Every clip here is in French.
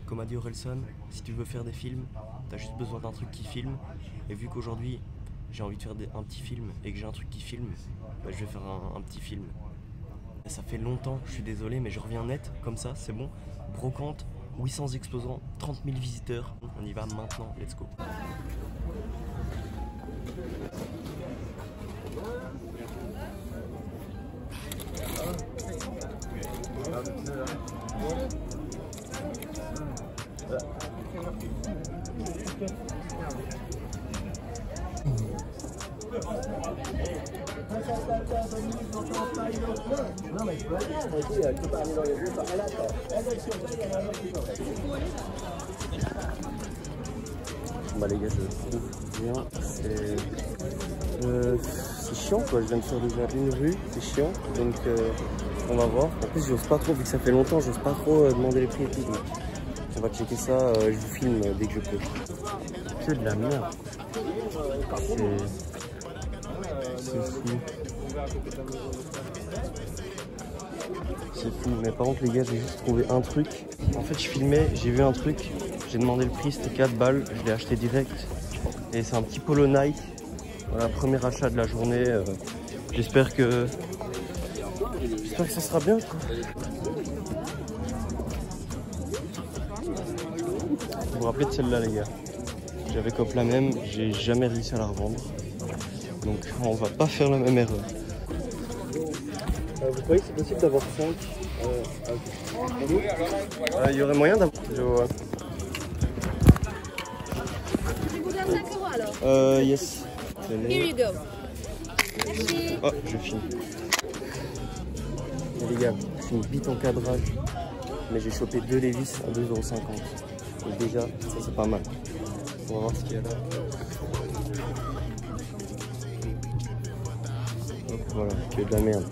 Comme a dit Orelsan, si tu veux faire des films, t'as juste besoin d'un truc qui filme. Et vu qu'aujourd'hui j'ai envie de faire un petit film et que j'ai un truc qui filme, bah, je vais faire un petit film. Et ça fait longtemps, je suis désolé, mais je reviens net, comme ça, c'est bon. Brocante, 800 exposants, 30 000 visiteurs. On y va maintenant, let's go. Bah les gars, je trouve bien, c'est chiant quoi, je viens de faire déjà une rue, c'est chiant, donc on va voir. En plus j'ose pas trop, vu que ça fait longtemps, j'ose pas trop demander les prix et tout, donc on va checker ça, je vous filme dès que je peux. Que de la merde, c'est fou. C'est fou, mais par contre les gars, j'ai juste trouvé un truc. En fait je filmais, j'ai vu un truc, j'ai demandé le prix, c'était 4 balles, je l'ai acheté direct. Et c'est un petit polo Nike, voilà, premier achat de la journée. J'espère que ça sera bien quoi. Vous vous rappelez de celle-là les gars? J'avais cop la même, j'ai jamais réussi à la revendre. Donc on va pas faire la même erreur. Vous croyez que c'est possible d'avoir 5 il y aurait moyen d'avoir... Yes. Here you go. Oh, je filme. Et les gars, c'est une bite en cadrage. Mais j'ai chopé 2 Levi's à 2,50 €. Donc déjà, ça c'est pas mal. On va voir ce qu'il y a là. Hop, voilà, que de la merde.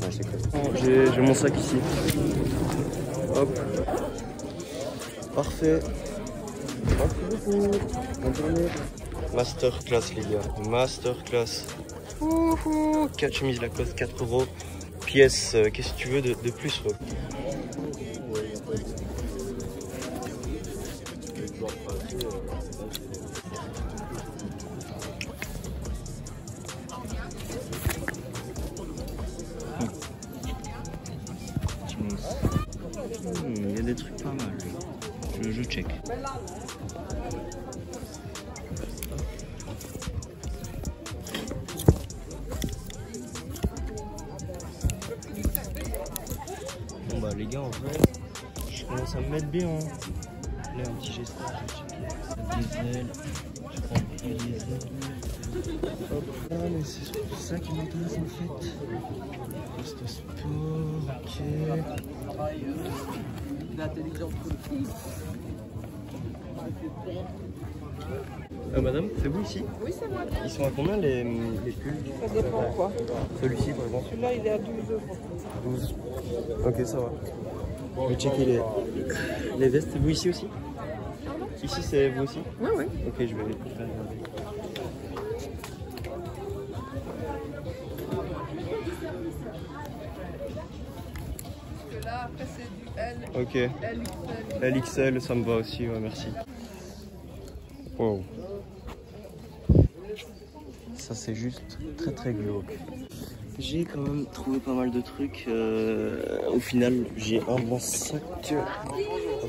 J'ai mon sac ici. Hop. Parfait. Merci beaucoup. Bonne journée. Masterclass les gars, masterclass. 4 chemises Lacoste, 4 €. Pièce, qu'est-ce que tu veux de plus ouais. Il y a des trucs pas mal. Je check. Bon bah les gars en vrai, je commence à me mettre bien. Hein. Là un petit geste, diesel, je prends un petit diesel. Hop là, mais c'est ça qui m'intéresse en fait. Poste sport, ok. Madame, c'est vous ici? Oui, c'est moi. Ils sont à combien les pulls? Ça dépend quoi. Celui-ci par exemple? Celui-là, il est à 12 €. 12. Ok, ça va. Je vais checker les vestes. C'est vous ici aussi? Ici, c'est vous aussi? Oui, oui. Ok, je vais regarder. Parce que là, après, c'est du L. Ok. LXL, ça me va aussi, ouais, merci. Wow. Ça, c'est juste très très glauque. J'ai quand même trouvé pas mal de trucs. Au final, j'ai un bon sac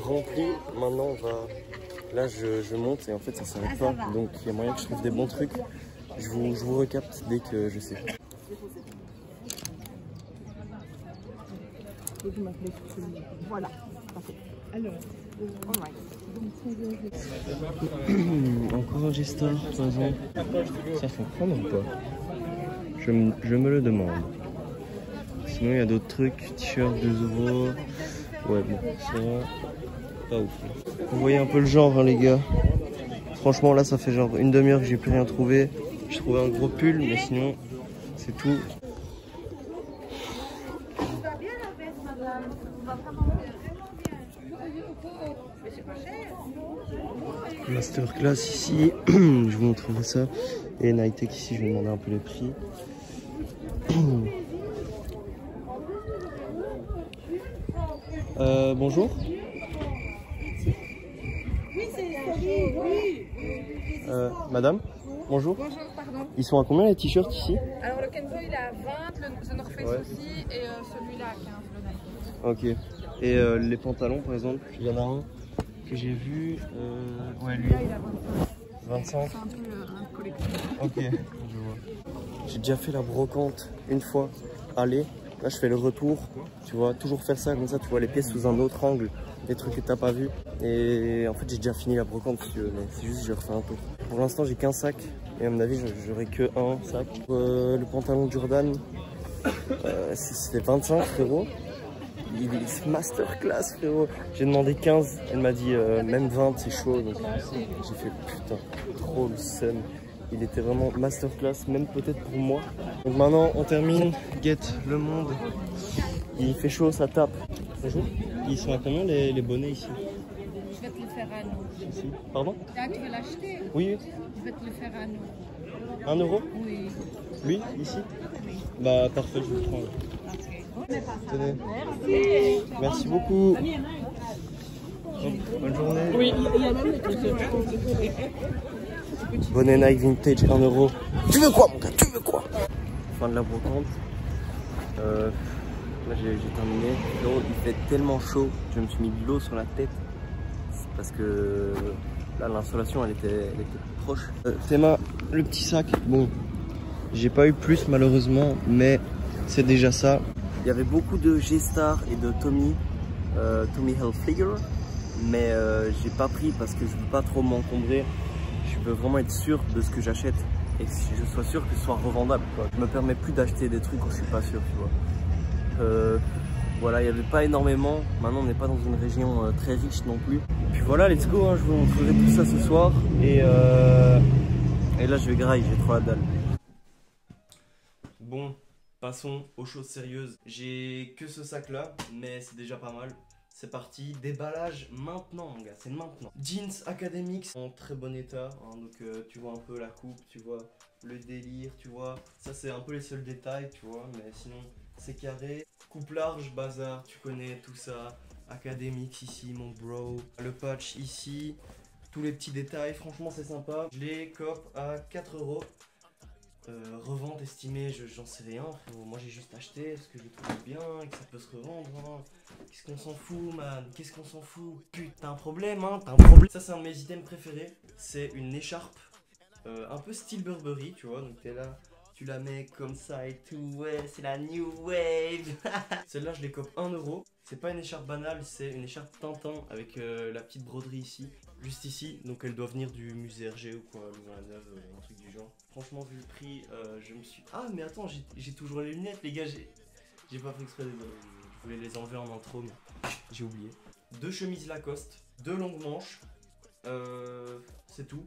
rempli. Maintenant, on va... Là, je monte et en fait, ça s'arrête pas. Donc, il y a moyen que je trouve des bons trucs. Je vous recapte dès que je sais. Voilà. Parfait. Alors, encore un G-Star, 3 ans. Ça faut prendre ou pas? Je me le demande. Sinon, il y a d'autres trucs. T-shirt, 2 €. Ouais, bon, ça va. Pas ouf. Vous voyez un peu le genre, hein, les gars. Franchement, là, ça fait genre une demi-heure que j'ai plus rien trouvé. J'ai trouvé un gros pull, mais sinon, c'est tout. Masterclass ici, je vous montrerai ça. Et Nightech ici, je vais demander un peu les prix. Bonjour. Madame, bonjour. Bonjour, pardon. Ils sont à combien les t-shirts ici? Alors le Kenzo il est à 20, le The North Face Ouais. aussi, et celui-là à 15, le Nike. Ok. Et les pantalons par exemple, il y en a un que j'ai vu. Ouais, lui. Là il a 25. 25. C'est un peu un collectif. Ok, je vois. J'ai déjà fait la brocante une fois. Aller. Là, je fais le retour. Tu vois, toujours faire ça comme ça. Tu vois les pièces sous un autre angle, des trucs que t'as pas vu. Et en fait, j'ai déjà fini la brocante si tu veux, mais c'est juste que j'ai refait un tour. Pour l'instant, j'ai qu'un sac. Et à mon avis, j'aurai que un sac. Le pantalon Jordan, c'était 25 frérot. Il est masterclass frérot. J'ai demandé 15, elle m'a dit même 20 c'est chaud. Donc j'ai fait putain, trop le seum. Il était vraiment masterclass, même peut-être pour moi. Donc maintenant on termine, guette le monde. Il fait chaud, ça tape. Bonjour. Ils sont à combien les bonnets ici? Je vais te le faire à nous. Ici. Pardon? Là tu veux l'acheter? Oui, Je vais te le faire à nous. 1 euro? Oui. Lui, ici? Bah parfait, je vous le prends. Ok. Tenez. Merci beaucoup. Bonne journée. Oui, il y a même bonnet Nike vintage 1 euro. Tu veux quoi mon gars? Tu veux quoi? Fin de la brocante. Là j'ai terminé. Il fait tellement chaud, je me suis mis de l'eau sur la tête. C'est parce que là l'insolation elle était proche. Théma, le petit sac. Bon, j'ai pas eu plus malheureusement, mais c'est déjà ça. Il y avait beaucoup de G-Star et de Tommy Hilfiger, mais j'ai pas pris parce que je veux pas trop m'encombrer. Je veux vraiment être sûr de ce que j'achète et que je sois sûr que ce soit revendable, quoi. Je me permets plus d'acheter des trucs quand je suis pas sûr, tu vois. Voilà, il n'y avait pas énormément. Maintenant, on n'est pas dans une région très riche non plus. Et puis voilà, let's go, hein, je vous montrerai tout ça ce soir. Et là, je vais grailler, j'ai trop la dalle. Bon, passons aux choses sérieuses. J'ai que ce sac là, mais c'est déjà pas mal. C'est parti, déballage maintenant mon gars, c'est maintenant. Jeans Academics en très bon état, hein, donc tu vois un peu la coupe, tu vois le délire, tu vois. Ça c'est un peu les seuls détails, tu vois, mais sinon c'est carré. Coupe large, bazar, tu connais tout ça. Academics ici mon bro. Le patch ici, tous les petits détails, franchement c'est sympa. Je les cope à 4 euros. Revente estimée, j'en sais rien, frérot. Moi j'ai juste acheté parce que je le trouve bien et que ça peut se revendre. Hein. Qu'est-ce qu'on s'en fout, man? Qu'est-ce qu'on s'en fout? Putain, t'as un problème, hein? T'as un problème. Ça, c'est un de mes items préférés. C'est une écharpe un peu style Burberry, tu vois. Donc t'es là, tu la mets comme ça et tout. Ouais, c'est la new wave. Celle-là, je les cope 1 euro. C'est pas une écharpe banale, c'est une écharpe Tintin avec la petite broderie ici. Juste ici, donc elle doit venir du musée Hergé ou quoi, Louvain-la-Neuve, un truc du genre. Franchement, vu le prix, je me suis... Ah, mais attends, j'ai toujours les lunettes, les gars, j'ai pas fait exprès, désolé. Je voulais les enlever en intro, mais j'ai oublié. 2 chemises Lacoste, 2 longues manches, c'est tout.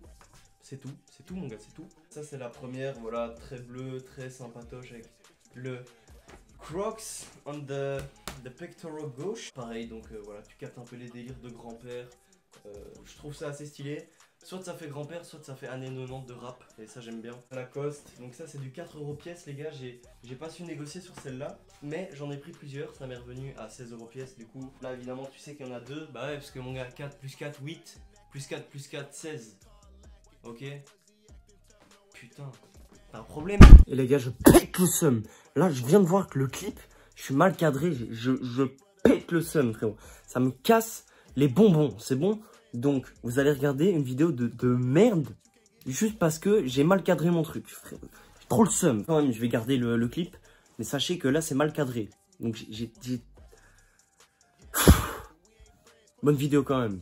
C'est tout mon gars, c'est tout. Ça c'est la première, voilà, très bleue, très sympatoche avec le Crocs on the pectoral gauche. Pareil, donc voilà, tu captes un peu les délires de grand-père. Je trouve ça assez stylé. Soit ça fait grand-père, soit ça fait années 90 de rap. Et ça j'aime bien. Lacoste, donc ça c'est du 4 euros pièce les gars. J'ai pas su négocier sur celle-là. Mais j'en ai pris plusieurs, ça m'est revenu à 16 euros pièce. Du coup, là évidemment tu sais qu'il y en a deux. Bah ouais, parce que mon gars, 4 plus 4, 8. Plus 4 plus 4, 16. Ok. Putain, t'as un problème. Et les gars, je pète le seum. Là je viens de voir que le clip, je suis mal cadré. Je pète le seum frérot. Ça me casse les bonbons, c'est bon? Donc, vous allez regarder une vidéo de merde juste parce que j'ai mal cadré mon truc. J'ai trop le seum. Quand même, je vais garder le clip, mais sachez que là, c'est mal cadré. Donc, j'ai... Bonne vidéo quand même.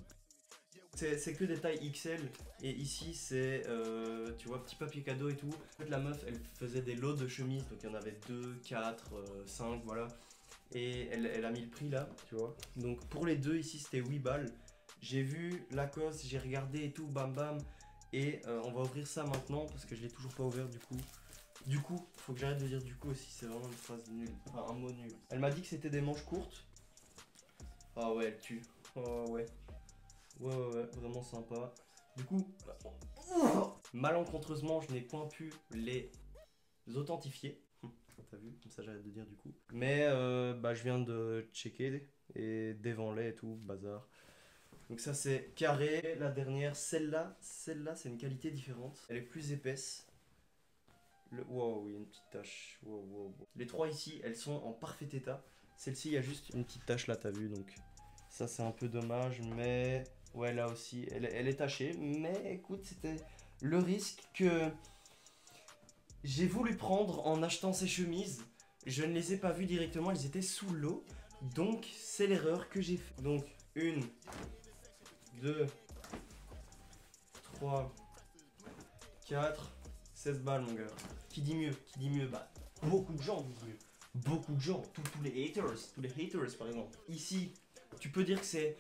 C'est que des tailles XL. Et ici, c'est, tu vois, petit papier cadeau et tout. En fait, la meuf, elle faisait des lots de chemises. Donc, il y en avait 2, 4, 5, voilà. Et elle a mis le prix là, tu vois. Donc, pour les deux, ici, c'était 8 balles. J'ai vu Lacoste, j'ai regardé et tout, bam bam. Et on va ouvrir ça maintenant parce que je l'ai toujours pas ouvert du coup. Du coup, faut que j'arrête de dire du coup aussi, c'est vraiment une phrase nulle. Enfin, un mot nul. Elle m'a dit que c'était des manches courtes. Ah ouais, elle tue. Oh ouais. Ouais, vraiment sympa. Du coup, malencontreusement, je n'ai point pu les authentifier. T'as vu, comme ça j'arrête de dire du coup. Mais bah, je viens de checker et devant les et tout, bazar. Donc ça c'est carré. La dernière, celle-là c'est une qualité différente. Elle est plus épaisse. Wow, il y a une petite tache. Wow, wow, wow. Les trois ici, elles sont en parfait état. Celle-ci, il y a juste une petite tache là, t'as vu. Donc ça c'est un peu dommage, mais ouais, là aussi, elle est tachée. Mais écoute, c'était le risque que j'ai voulu prendre en achetant ces chemises. Je ne les ai pas vues directement, elles étaient sous l'eau. Donc c'est l'erreur que j'ai fait. Donc 1, 2, 3, 4, 16 balles mon gars. Qui dit mieux, bah beaucoup de gens disent mieux. Beaucoup de gens, tous les haters par exemple. Ici, tu peux dire que c'est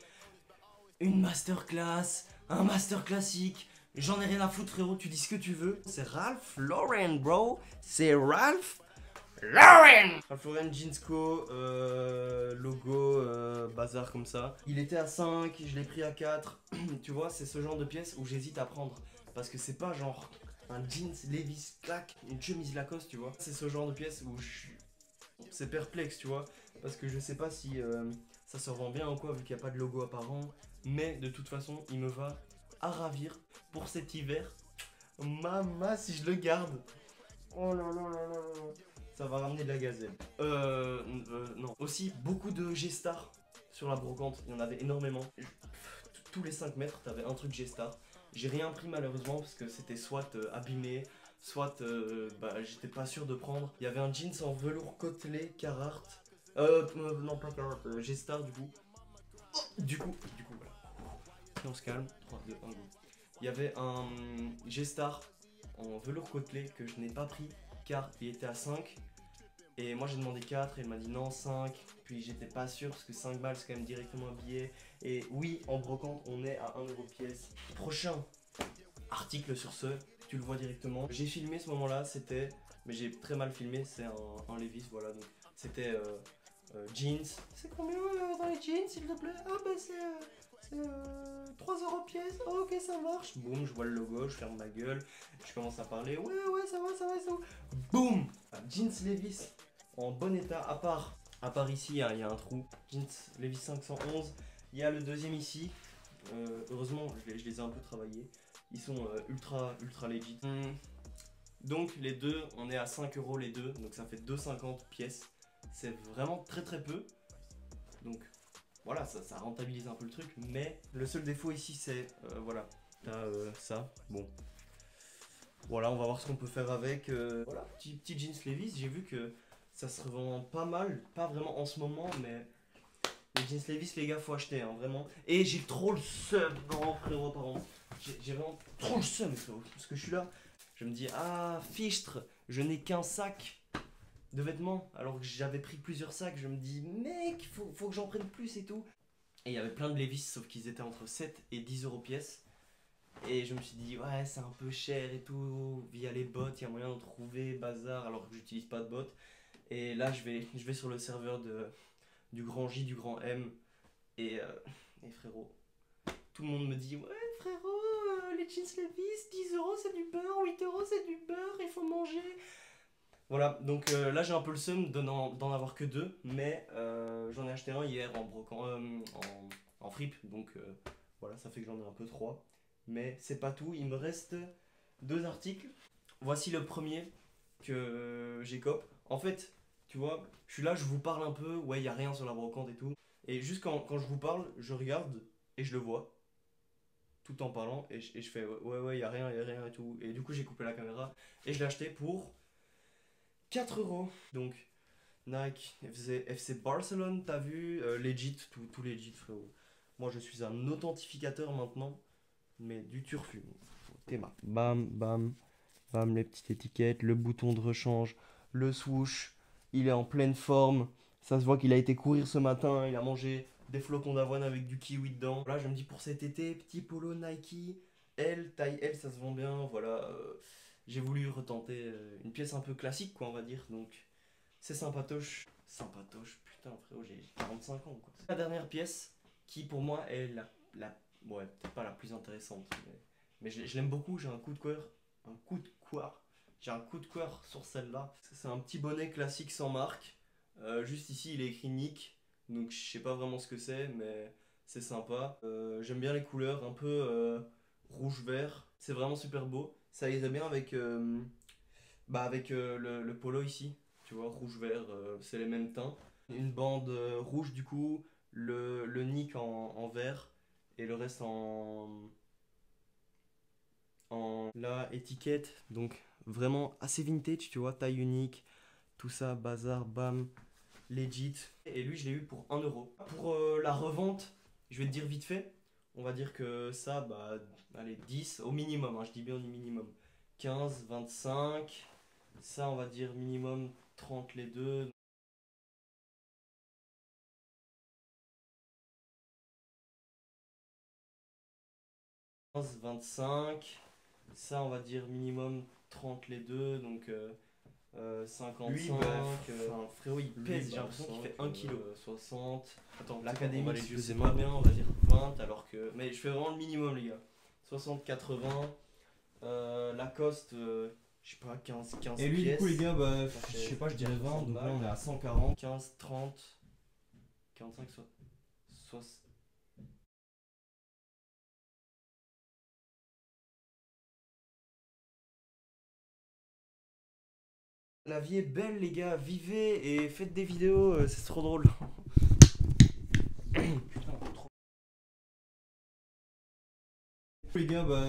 une masterclass, un master classique. J'en ai rien à foutre frérot, tu dis ce que tu veux. C'est Ralph Lauren bro, c'est Ralph Lauren. Ralph Lauren Jeansco, logo, bazar comme ça. Il était à 5, je l'ai pris à 4. Tu vois, c'est ce genre de pièce où j'hésite à prendre. Parce que c'est pas genre un jeans Levi's claque, une chemise Lacoste, tu vois. C'est ce genre de pièce où c'est perplexe, tu vois. Parce que je sais pas si ça se revend bien ou quoi, vu qu'il n'y a pas de logo apparent. Mais de toute façon, il me va à ravir pour cet hiver. Maman, si je le garde. Oh là là là là. Ça va ramener de la gazelle. Non. Aussi, beaucoup de G-Star sur la brocante. Il y en avait énormément. Tous les 5 mètres, t'avais un truc G-Star. J'ai rien pris malheureusement parce que c'était soit abîmé, soit bah, j'étais pas sûr de prendre. Il y avait un jeans en velours côtelé Carhartt. Non, pas Carhartt, G-Star du coup. Oh, du coup, voilà. Et on se calme. 3, 2, 1, go. Il y avait un G-Star en velours côtelé que je n'ai pas pris car il était à 5. Et moi j'ai demandé 4 et il m'a dit non 5. Puis j'étais pas sûr parce que 5 balles c'est quand même directement un billet. Et oui, en brocante on est à 1 euro pièce. Prochain article sur ce, tu le vois directement. J'ai filmé ce moment là, c'était, mais j'ai très mal filmé, c'est un Levi's, voilà. Donc c'était jeans. C'est combien dans les jeans s'il te plaît? Ah bah c'est 3 euros pièce, oh, ok ça marche. Boum, je vois le logo, je ferme ma gueule, je commence à parler, ouais ça va, ça va. Boum, jeans Levi's en bon état, à part ici il y a un trou. Jeans Levi's 511, il y a le deuxième ici. Heureusement je les ai un peu travaillés. Ils sont ultra legit. Donc les deux, on est à 5 euros les deux, donc ça fait 2,50 pièces. C'est vraiment très peu. Donc voilà, ça rentabilise un peu le truc. Mais le seul défaut ici c'est, voilà, t'as ça, bon. Voilà, on va voir ce qu'on peut faire avec. Voilà, petit jeans Levi's, j'ai vu que ça se revend pas mal. Pas vraiment en ce moment, mais les jeans Levi's, les gars, faut acheter, hein, vraiment. Et j'ai trop le seum, non frérot, pardon. J'ai vraiment trop le seum, frérot. Parce que je suis là, je me dis, ah, fichtre, je n'ai qu'un sac de vêtements. Alors que j'avais pris plusieurs sacs, je me dis, mec, faut que j'en prenne plus et tout. Et il y avait plein de Levi's, sauf qu'ils étaient entre 7 et 10 euros pièce. Et je me suis dit, ouais, c'est un peu cher et tout. Via les bots, il y a moyen de trouver, bazar, alors que j'utilise pas de bots. Et là, je vais sur le serveur du grand J, du grand M. Et frérot, tout le monde me dit, ouais, frérot, les jeans Levi's, 10 euros c'est du beurre, 8 euros c'est du beurre, il faut manger. Voilà, donc là j'ai un peu le seum d'en avoir que 2, mais j'en ai acheté un hier en brocant, en fripe, donc voilà, ça fait que j'en ai un peu 3. Mais c'est pas tout, il me reste 2 articles. Voici le premier que j'écope. En fait, tu vois, je suis là, je vous parle un peu, ouais, il n'y a rien sur la brocante et tout. Et juste quand je vous parle, je regarde et je le vois. Tout en parlant, et je fais ouais, il n'y a rien et tout. Et du coup, j'ai coupé la caméra et je l'ai acheté pour 4 euros. Donc, Nike, FC Barcelone, t'as vu, legit, tout legit, frérot. Moi, je suis un authentificateur maintenant, mais du turfu. Théma. Bam, bam, bam, les petites étiquettes, le bouton de rechange, le swoosh, il est en pleine forme. Ça se voit qu'il a été courir ce matin, il a mangé des flocons d'avoine avec du kiwi dedans. Là, je me dis pour cet été, petit polo Nike, L, taille L, ça se vend bien. Voilà, j'ai voulu retenter une pièce un peu classique, quoi, on va dire. Donc, c'est sympatoche. Sympatoche, putain, frérot, j'ai 45 ans, quoi. La dernière pièce, qui pour moi est ouais, peut-être pas la plus intéressante, mais je l'aime beaucoup. J'ai un coup de cœur. J'ai un coup de cœur sur celle-là. C'est un petit bonnet classique sans marque. Juste ici, il est écrit Nick. Donc je sais pas vraiment ce que c'est, mais c'est sympa. J'aime bien les couleurs, un peu rouge-vert. C'est vraiment super beau. Ça irait bien avec, le polo ici. Tu vois, rouge-vert, c'est les mêmes teints. Une bande rouge du coup, le nick en vert et le reste en la étiquette. Donc vraiment assez vintage, tu vois, taille unique, tout ça, bazar, bam, legit. Et lui, je l'ai eu pour 1 euro. Pour la revente, je vais te dire vite fait. On va dire que ça, bah, allez, 10 au minimum, hein, je dis bien au minimum. 15, 25. Ça, on va dire minimum 30 les deux. 15, 25. Ça, on va dire minimum 30 les deux. Donc 55. Lui, frérot, il pèse, j'ai l'impression qu'il fait 1 kg. 60. Attends, l'académie, je sais pas bien, on va dire 20. Alors que. Mais je fais vraiment le minimum, les gars. 60, 80. Lacoste, je sais pas, 15 Et lui, pièces. du coup, les gars, bah, je sais pas, je dirais 20. Donc là, on est à 140. 15, 30. 45, 60. La vie est belle, les gars, vivez et faites des vidéos, c'est trop drôle. Putain, trop. Les gars, bah.